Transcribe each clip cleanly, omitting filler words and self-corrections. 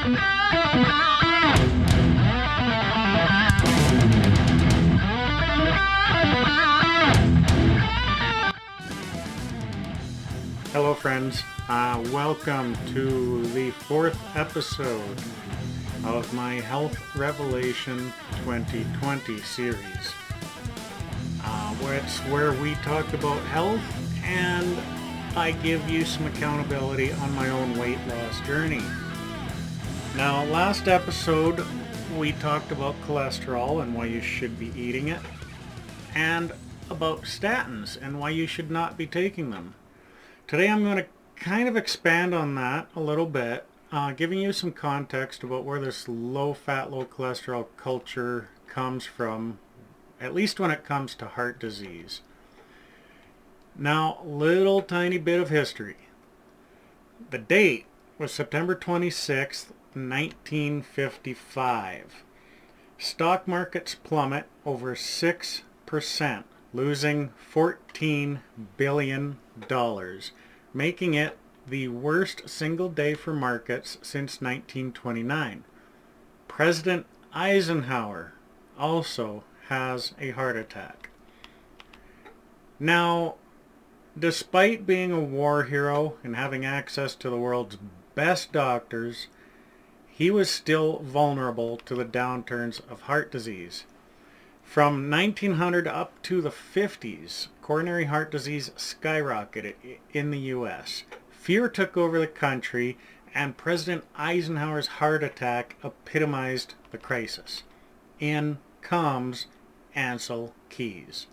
Hello friends, welcome to the 4th episode of my Health Revelation 2020 series. It's where we talk about health and I give you some accountability on my own weight loss journey. Now, last episode we talked about cholesterol and why you should be eating it, and about statins and why you should not be taking them. Today I'm going to kind of expand on that a little bit, giving you some context about where this low-fat, low-cholesterol culture comes from, at least when it comes to heart disease. Now, little tiny bit of history. The date was September 26th, 1955. Stock markets plummet over 6%, losing $14 billion, making it the worst single day for markets since 1929. President Eisenhower also has a heart attack. Now, despite being a war hero and having access to the world's best doctors, he was still vulnerable to the downturns of heart disease. From 1900 up to the 50s, coronary heart disease skyrocketed in the U.S. Fear took over the country, and President Eisenhower's heart attack epitomized the crisis. In comes Ancel Keys.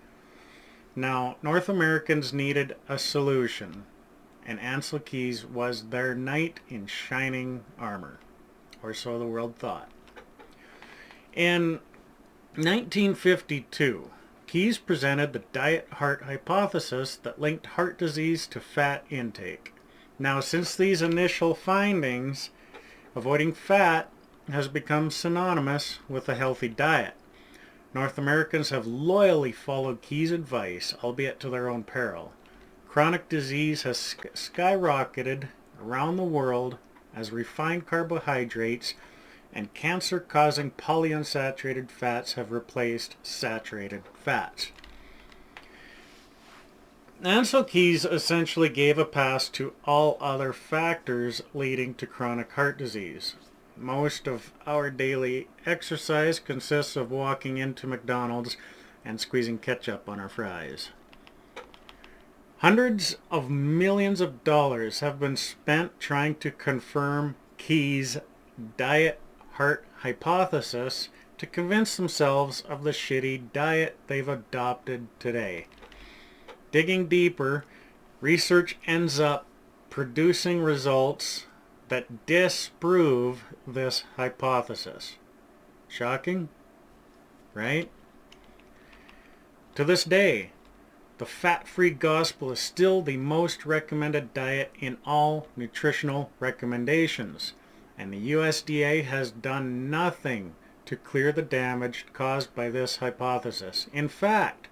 Now, North Americans needed a solution, and Ancel Keys was their knight in shining armor, or so the world thought. In 1952, Keys presented the diet heart hypothesis that linked heart disease to fat intake. Now, since these initial findings, avoiding fat has become synonymous with a healthy diet. North Americans have loyally followed Keys' advice, albeit to their own peril. Chronic disease has skyrocketed around the world as refined carbohydrates and cancer-causing polyunsaturated fats have replaced saturated fats. Ancel Keys essentially gave a pass to all other factors leading to chronic heart disease. Most of our daily exercise consists of walking into McDonald's and squeezing ketchup on our fries. Hundreds of millions of dollars have been spent trying to confirm Keys' diet heart hypothesis to convince themselves of the shitty diet they've adopted today. Digging deeper, research ends up producing results that disprove this hypothesis. Shocking, right? To this day, the fat-free gospel is still the most recommended diet in all nutritional recommendations, and the USDA has done nothing to clear the damage caused by this hypothesis. In fact,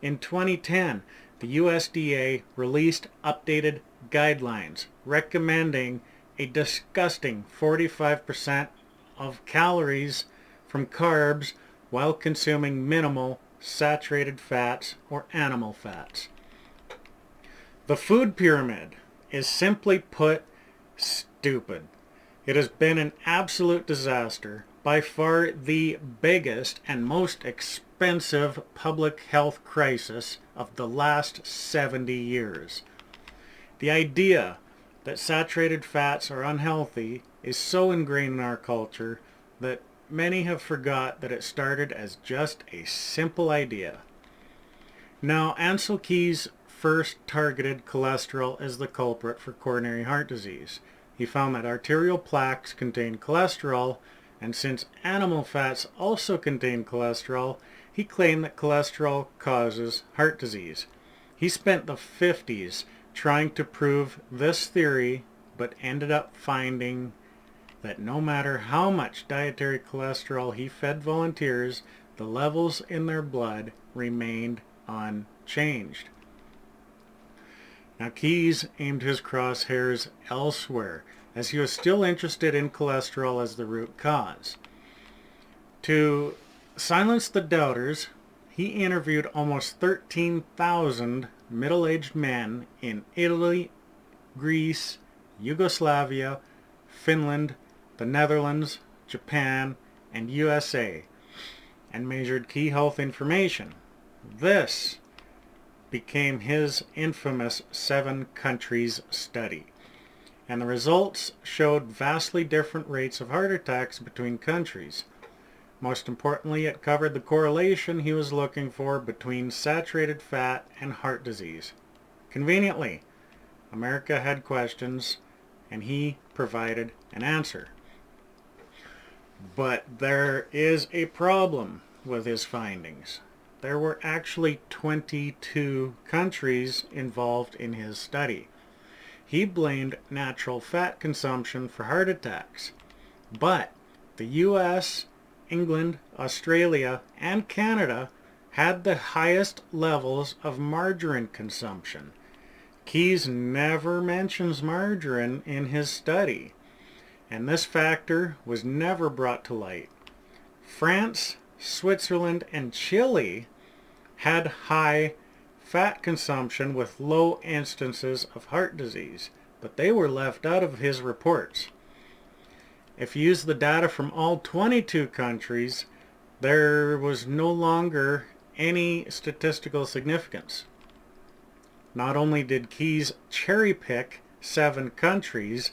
in 2010, the USDA released updated guidelines recommending a disgusting 45% of calories from carbs while consuming minimal saturated fats or animal fats. The food pyramid is, simply put, stupid. It has been an absolute disaster, by far the biggest and most expensive public health crisis of the last 70 years. The idea that saturated fats are unhealthy is so ingrained in our culture that many have forgot that it started as just a simple idea. Now, Ancel Keys first targeted cholesterol as the culprit for coronary heart disease. He found that arterial plaques contain cholesterol, and since animal fats also contain cholesterol, he claimed that cholesterol causes heart disease. He spent the 50s trying to prove this theory, but ended up finding that no matter how much dietary cholesterol he fed volunteers, the levels in their blood remained unchanged. Now, Keys aimed his crosshairs elsewhere, as he was still interested in cholesterol as the root cause. To silence the doubters, he interviewed almost 13,000 middle-aged men in Italy, Greece, Yugoslavia, Finland, the Netherlands, Japan, and USA, and measured key health information. This became his infamous 7 countries study, and the results showed vastly different rates of heart attacks between countries. Most importantly, it covered the correlation he was looking for between saturated fat and heart disease. Conveniently, America had questions, and he provided an answer. But there is a problem with his findings. There were actually 22 countries involved in his study. He blamed natural fat consumption for heart attacks, but the US, England, Australia, and Canada had the highest levels of margarine consumption. Keyes never mentions margarine in his study, and this factor was never brought to light. France, Switzerland, and Chile had high fat consumption with low instances of heart disease, but they were left out of his reports. If you use the data from all 22 countries, there was no longer any statistical significance. Not only did Keyes cherry-pick 7 countries,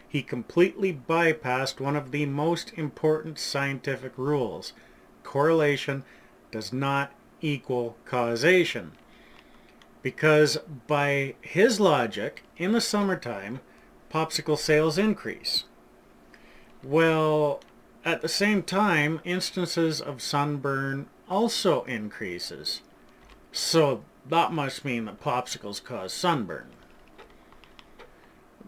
he completely bypassed one of the most important scientific rules. Correlation does not equal causation. Because by his logic, in the summertime, popsicle sales increase. Well, at the same time, instances of sunburn also increases. So that must mean that popsicles cause sunburn.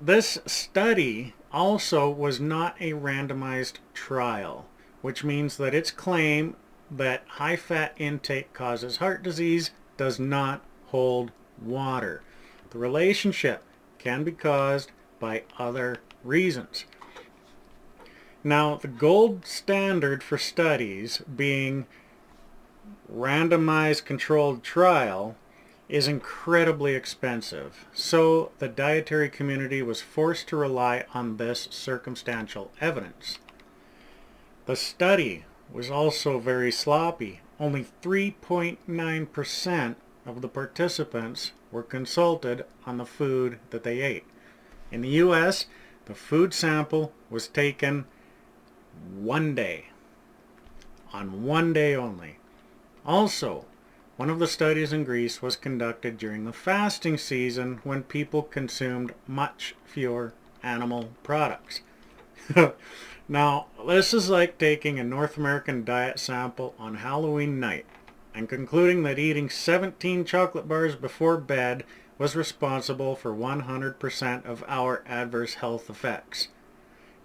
This study also was not a randomized trial, which means that its claim that high fat intake causes heart disease does not hold water. The relationship can be caused by other reasons. Now, the gold standard for studies, being randomized controlled trial, is incredibly expensive, so the dietary community was forced to rely on this circumstantial evidence. The study was also very sloppy. Only 3.9% of the participants were consulted on the food that they ate. In the US, the food sample was taken one day, on one day only. Also, one of the studies in Greece was conducted during the fasting season when people consumed much fewer animal products. Now, this is like taking a North American diet sample on Halloween night and concluding that eating 17 chocolate bars before bed was responsible for 100% of our adverse health effects.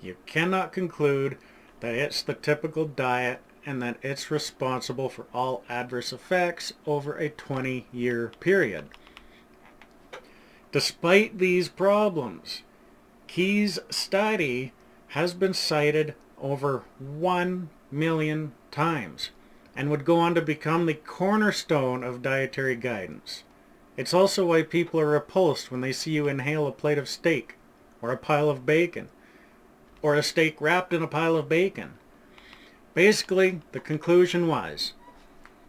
You cannot conclude that it's the typical diet and that it's responsible for all adverse effects over a 20-year period. Despite these problems, Keyes' study has been cited over 1 million times and would go on to become the cornerstone of dietary guidance. It's also why people are repulsed when they see you inhale a plate of steak or a pile of bacon or a steak wrapped in a pile of bacon. Basically, the conclusion was,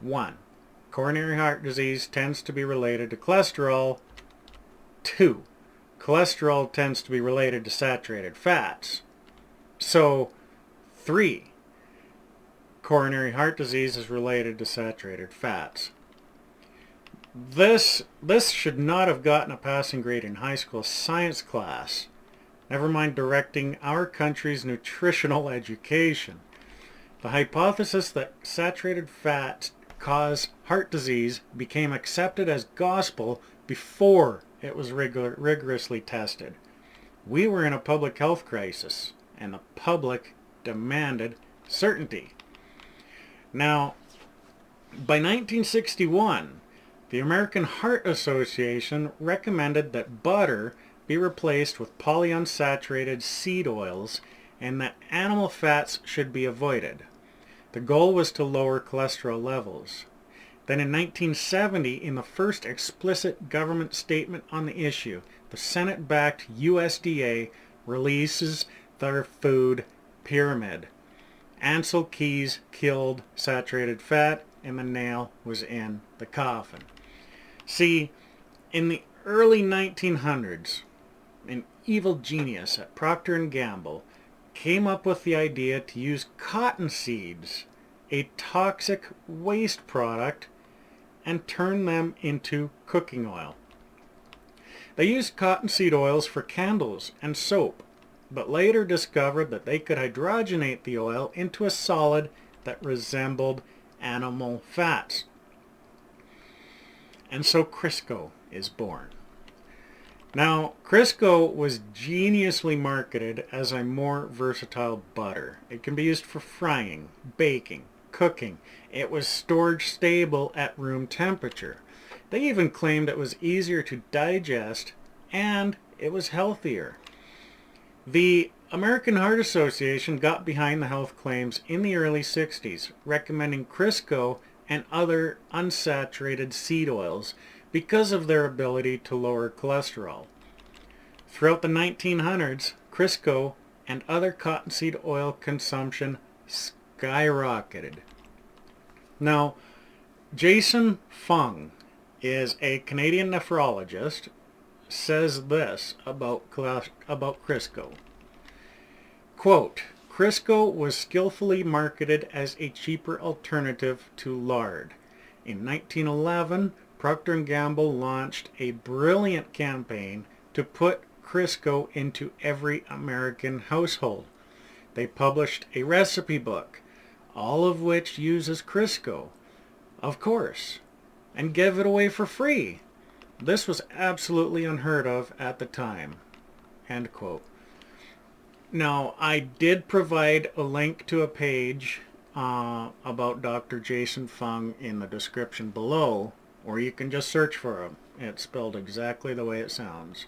1. Coronary heart disease tends to be related to cholesterol. 2. Cholesterol tends to be related to saturated fats. So, 3. Coronary heart disease is related to saturated fats. This should not have gotten a passing grade in high school science class. Never mind directing our country's nutritional education. The hypothesis that saturated fats cause heart disease became accepted as gospel before it was rigorously tested. We were in a public health crisis, and the public demanded certainty. Now, by 1961, the American Heart Association recommended that butter be replaced with polyunsaturated seed oils and that animal fats should be avoided. The goal was to lower cholesterol levels. Then in 1970, in the first explicit government statement on the issue, the Senate-backed USDA releases their food pyramid. Ancel Keys killed saturated fat, and the nail was in the coffin. See, in the early 1900s, an evil genius at Procter & Gamble came up with the idea to use cotton seeds, a toxic waste product, and turn them into cooking oil. They used cottonseed oils for candles and soap, but later discovered that they could hydrogenate the oil into a solid that resembled animal fats. And so Crisco is born. Now, Crisco was geniusly marketed as a more versatile butter. It can be used for frying, baking, cooking. It was storage stable at room temperature. They even claimed it was easier to digest and it was healthier. The American Heart Association got behind the health claims in the early 60s, recommending Crisco and other unsaturated seed oils because of their ability to lower cholesterol. Throughout the 1900s, Crisco and other cottonseed oil consumption skyrocketed. Now, Jason Fung is a Canadian nephrologist, says this about Crisco. Quote, Crisco was skillfully marketed as a cheaper alternative to lard. In 1911, Procter & Gamble launched a brilliant campaign to put Crisco into every American household. They published a recipe book, all of which uses Crisco, of course, and give it away for free. This was absolutely unheard of at the time. End quote. Now, I did provide a link to a page about Dr. Jason Fung in the description below, or you can just search for him. It's spelled exactly the way it sounds.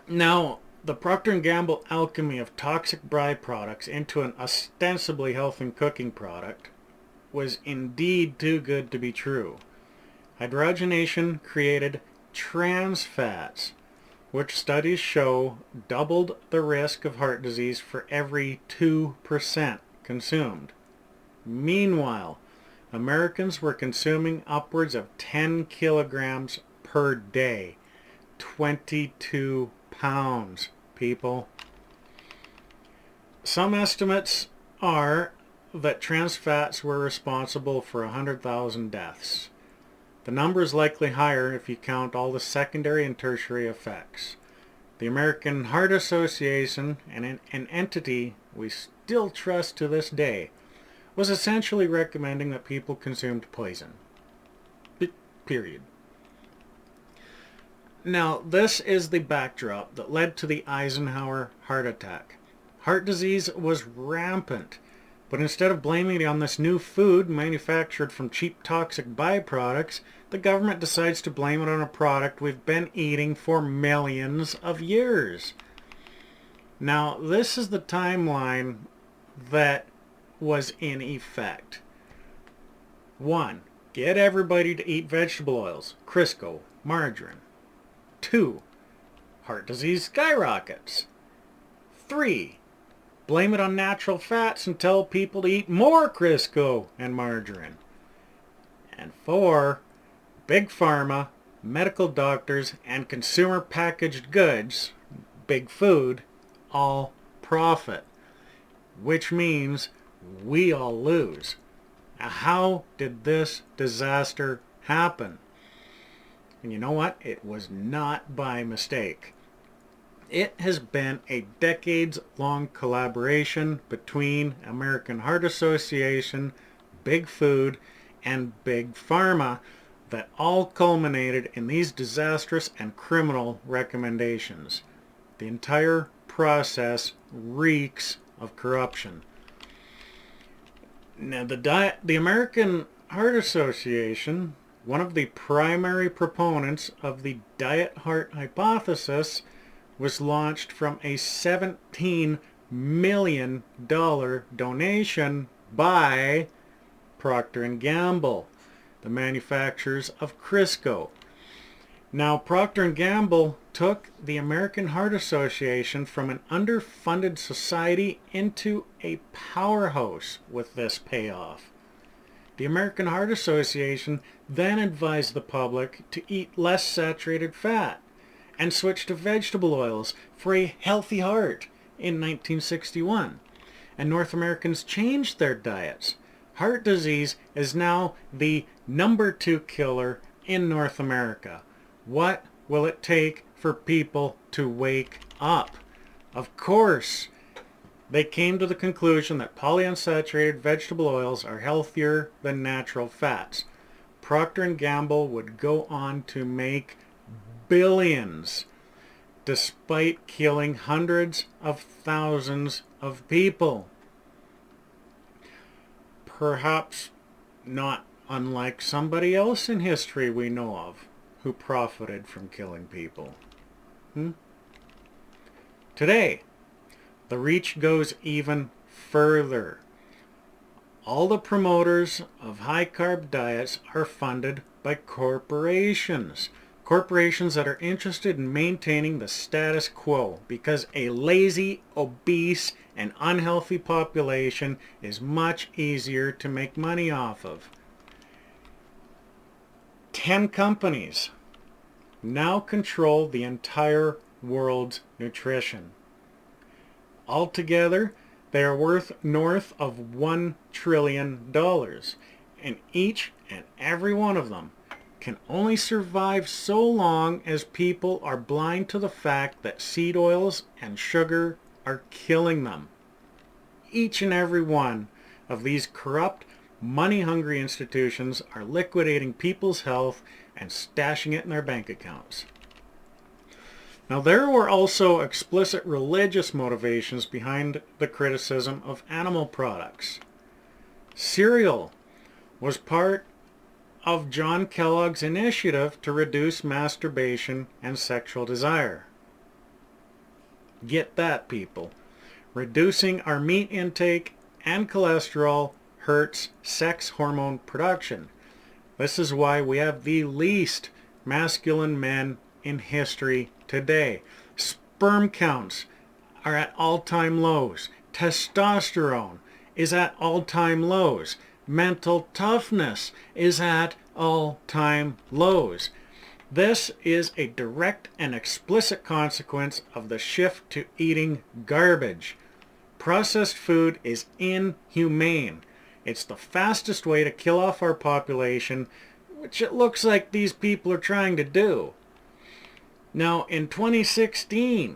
Now, the Procter & Gamble alchemy of toxic byproducts into an ostensibly healthy cooking product was indeed too good to be true. Hydrogenation created trans fats, which studies show doubled the risk of heart disease for every 2% consumed. Meanwhile, Americans were consuming upwards of 10 kilograms per day. 22 pounds, people. Some estimates are that trans fats were responsible for 100,000 deaths. The number is likely higher if you count all the secondary and tertiary effects. The American Heart Association, an entity we still trust to this day, was essentially recommending that people consumed poison. Period. Now, this is the backdrop that led to the Eisenhower heart attack. Heart disease was rampant, but instead of blaming it on this new food manufactured from cheap toxic byproducts, the government decides to blame it on a product we've been eating for millions of years. Now, this is the timeline that was in effect. 1. Get everybody to eat vegetable oils, Crisco, margarine. 2. Heart disease skyrockets. 3. Blame it on natural fats and tell people to eat more Crisco and margarine. And 4. Big Pharma, medical doctors, and consumer packaged goods, big food, all profit. Which means we all lose. Now, how did this disaster happen? And you know what? It was not by mistake. It has been a decades-long collaboration between American Heart Association, Big Food, and Big Pharma that all culminated in these disastrous and criminal recommendations. The entire process reeks of corruption. Now, the American Heart Association one of the primary proponents of the diet heart hypothesis, was launched from a $17 million donation by Procter & Gamble, the manufacturers of Crisco. Now, Procter & Gamble took the American Heart Association from an underfunded society into a powerhouse with this payoff. The American Heart Association then advised the public to eat less saturated fat and switch to vegetable oils for a healthy heart in 1961. And North Americans changed their diets. Heart disease is now the #2 killer in North America. What will it take for people to wake up? Of course, they came to the conclusion that polyunsaturated vegetable oils are healthier than natural fats. Procter & Gamble would go on to make billions, despite killing hundreds of thousands of people. Perhaps not unlike somebody else in history we know of who profited from killing people. Today, the reach goes even further. All the promoters of high-carb diets are funded by corporations. Corporations that are interested in maintaining the status quo because a lazy, obese, and unhealthy population is much easier to make money off of. 10 companies now control the entire world's nutrition. Altogether, they are worth north of $1 trillion, and each and every one of them can only survive so long as people are blind to the fact that seed oils and sugar are killing them. Each and every one of these corrupt, money-hungry institutions are liquidating people's health and stashing it in their bank accounts. Now, there were also explicit religious motivations behind the criticism of animal products. Cereal was part of John Kellogg's initiative to reduce masturbation and sexual desire. Get that, people. Reducing our meat intake and cholesterol hurts sex hormone production. This is why we have the least masculine men in history today. Sperm counts are at all-time lows. Testosterone is at all-time lows. Mental toughness is at all-time lows. This is a direct and explicit consequence of the shift to eating garbage. Processed food is inhumane. It's the fastest way to kill off our population, which it looks like these people are trying to do. Now, in 2016,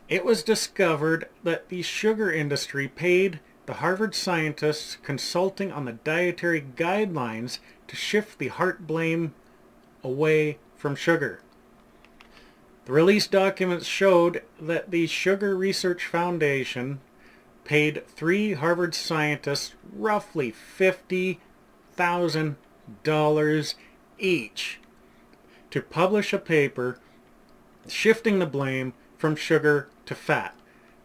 it was discovered that the sugar industry paid the Harvard scientists consulting on the dietary guidelines to shift the heart blame away from sugar. The released documents showed that the Sugar Research Foundation paid 3 Harvard scientists roughly $50,000 each to publish a paper shifting the blame from sugar to fat.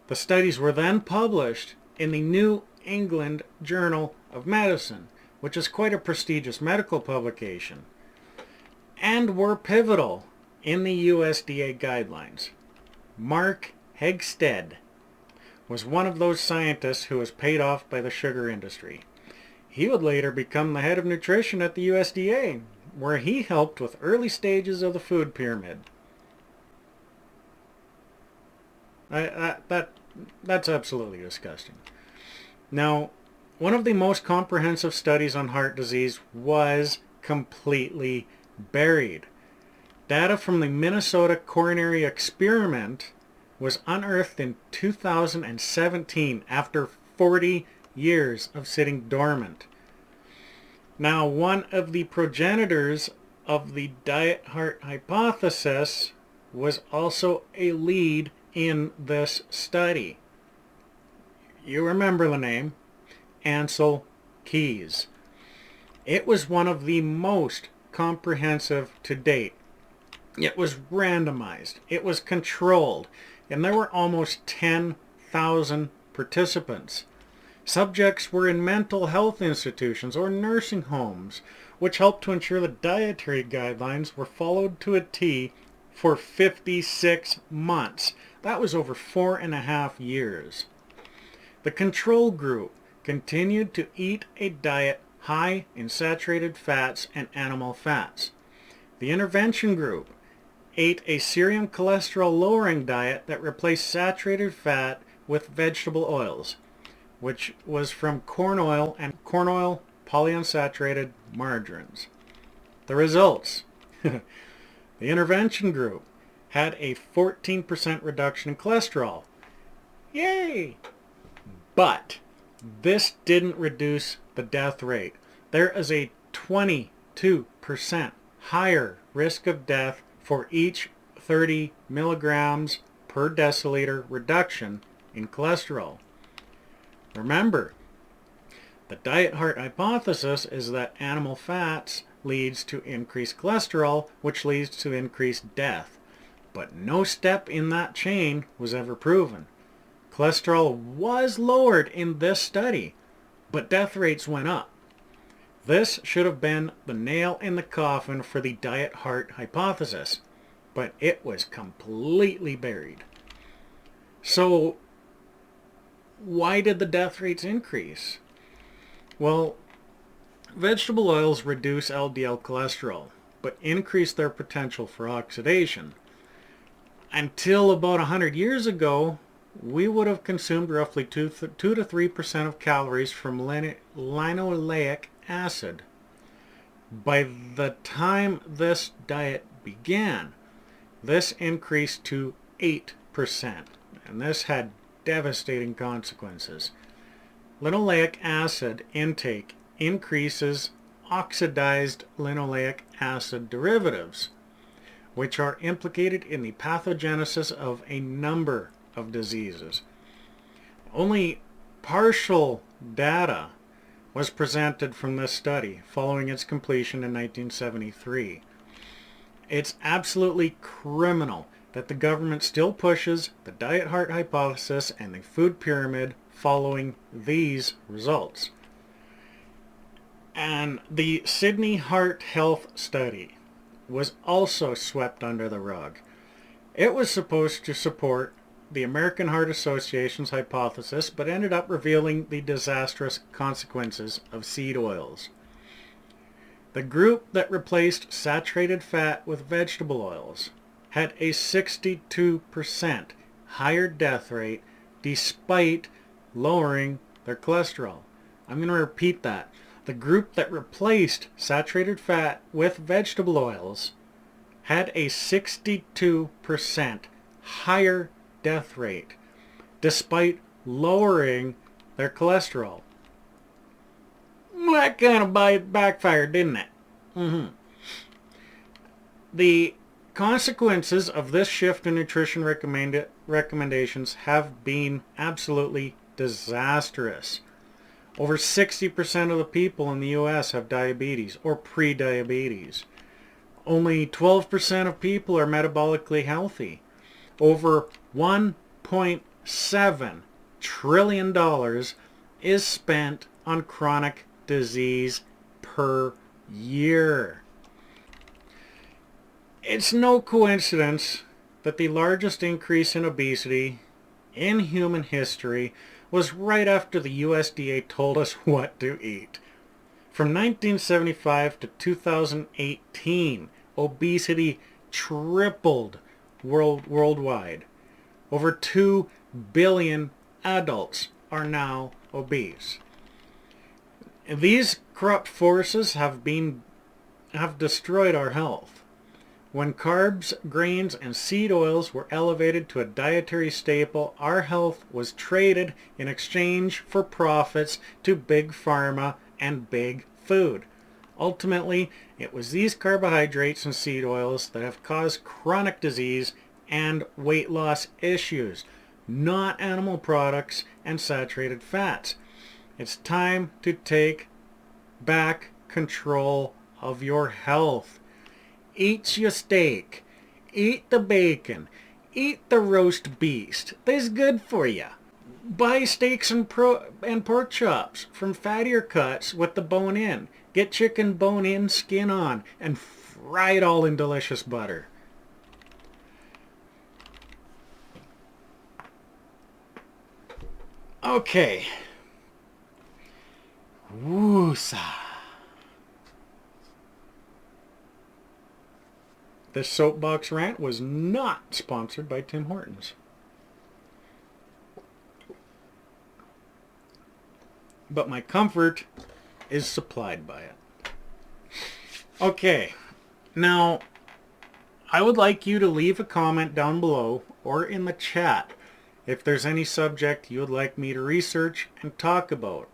The studies were then published in the New England Journal of Medicine, which is quite a prestigious medical publication, and were pivotal in the USDA guidelines. Mark Hegstead was one of those scientists who was paid off by the sugar industry. He would later become the head of nutrition at the USDA, where he helped with early stages of the food pyramid. That's absolutely disgusting. Now, one of the most comprehensive studies on heart disease was completely buried. Data from the Minnesota Coronary Experiment was unearthed in 2017 after 40 years of sitting dormant. Now, one of the progenitors of the diet heart hypothesis was also a lead in this study. You remember the name, Ancel Keys. It was one of the most comprehensive to date. It was randomized, it was controlled, and there were almost 10,000 participants. Subjects were in mental health institutions or nursing homes, which helped to ensure the dietary guidelines were followed to a T for 56 months. That was over 4.5 years. The control group continued to eat a diet high in saturated fats and animal fats. The intervention group ate a serum cholesterol lowering diet that replaced saturated fat with vegetable oils, which was from corn oil and corn oil polyunsaturated margarines. The results. The intervention group had a 14% reduction in cholesterol. Yay! But this didn't reduce the death rate. There is a 22% higher risk of death for each 30 milligrams per deciliter reduction in cholesterol. Remember, the diet heart hypothesis is that animal fats leads to increased cholesterol, which leads to increased death. But no step in that chain was ever proven. Cholesterol was lowered in this study, but death rates went up. This should have been the nail in the coffin for the diet heart hypothesis, but it was completely buried. So, why did the death rates increase? Well, vegetable oils reduce LDL cholesterol, but increase their potential for oxidation. Until about 100 years ago, we would have consumed roughly 2 to 3% of calories from linoleic acid. By the time this diet began, this increased to 8%, and this had devastating consequences. Linoleic acid intake increases oxidized linoleic acid derivatives, which are implicated in the pathogenesis of a number of diseases. Only partial data was presented from this study following its completion in 1973. It's absolutely criminal that the government still pushes the diet heart hypothesis and the food pyramid following these results. And the Sydney Heart Health Study was also swept under the rug. It was supposed to support the American Heart Association's hypothesis, but ended up revealing the disastrous consequences of seed oils. The group that replaced saturated fat with vegetable oils had a 62% higher death rate despite lowering their cholesterol. I'm going to repeat that. The group that replaced saturated fat with vegetable oils had a 62% higher death rate despite lowering their cholesterol. That kind of backfired, didn't it? The consequences of this shift in nutrition recommendations have been absolutely disastrous. Over 60% of the people in the U.S. have diabetes or pre-diabetes. Only 12% of people are metabolically healthy. Over $1.7 trillion is spent on chronic disease per year. It's no coincidence that the largest increase in obesity in human history was right after the USDA told us what to eat. From 1975 to 2018, obesity tripled worldwide. Over 2 billion adults are now obese. These corrupt forces have destroyed our health. When carbs, grains, and seed oils were elevated to a dietary staple, our health was traded in exchange for profits to big pharma and big food. Ultimately, it was these carbohydrates and seed oils that have caused chronic disease and weight loss issues, not animal products and saturated fats. It's time to take back control of your health. Eat your steak. Eat the bacon. Eat the roast beast. That's good for you. Buy steaks and pork chops from fattier cuts with the bone in. Get chicken bone in, skin on, and fry it all in delicious butter. Okay. Woosa. This soapbox rant was not sponsored by Tim Hortons. But my comfort is supplied by it. Okay, now I would like you to leave a comment down below or in the chat if there's any subject you would like me to research and talk about.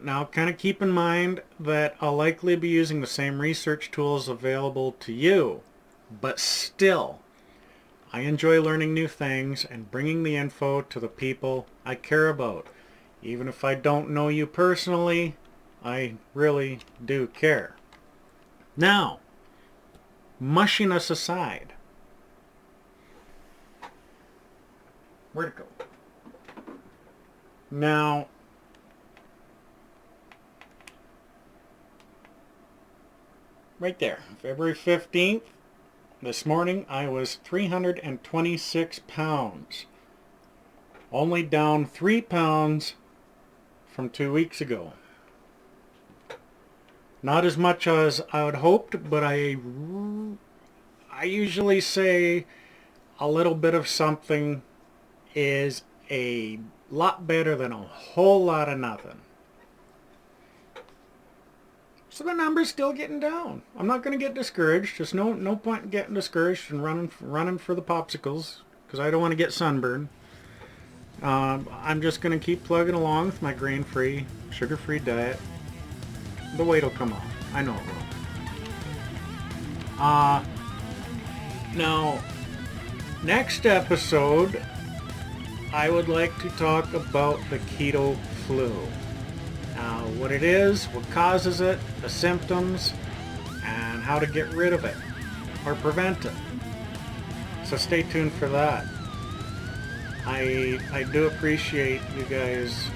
Now, kind of keep in mind that I'll likely be using the same research tools available to you, but still, I enjoy learning new things and bringing the info to the people I care about. Even if I don't know you personally, I really do care. Now, mushiness aside, where'd it go? Now, right there, February 15th, this morning I was 326 pounds. Only down 3 pounds from 2 weeks ago. Not as much as I would hoped, but I usually say a little bit of something is a lot better than a whole lot of nothing. So the number's still getting down. I'm not going to get discouraged. There's no point in getting discouraged and running for the Popsicles, because I don't want to get sunburned. I'm just going to keep plugging along with my grain-free, sugar-free diet. The weight will come off. I know it will. Now, next episode, I would like to talk about the keto flu. What it is, what causes it, the symptoms, and how to get rid of it or prevent it. So stay tuned for that. I do appreciate you guys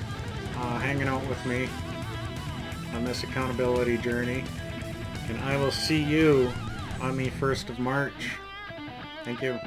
hanging out with me on this accountability journey, and I will see you on the 1st of March. Thank you.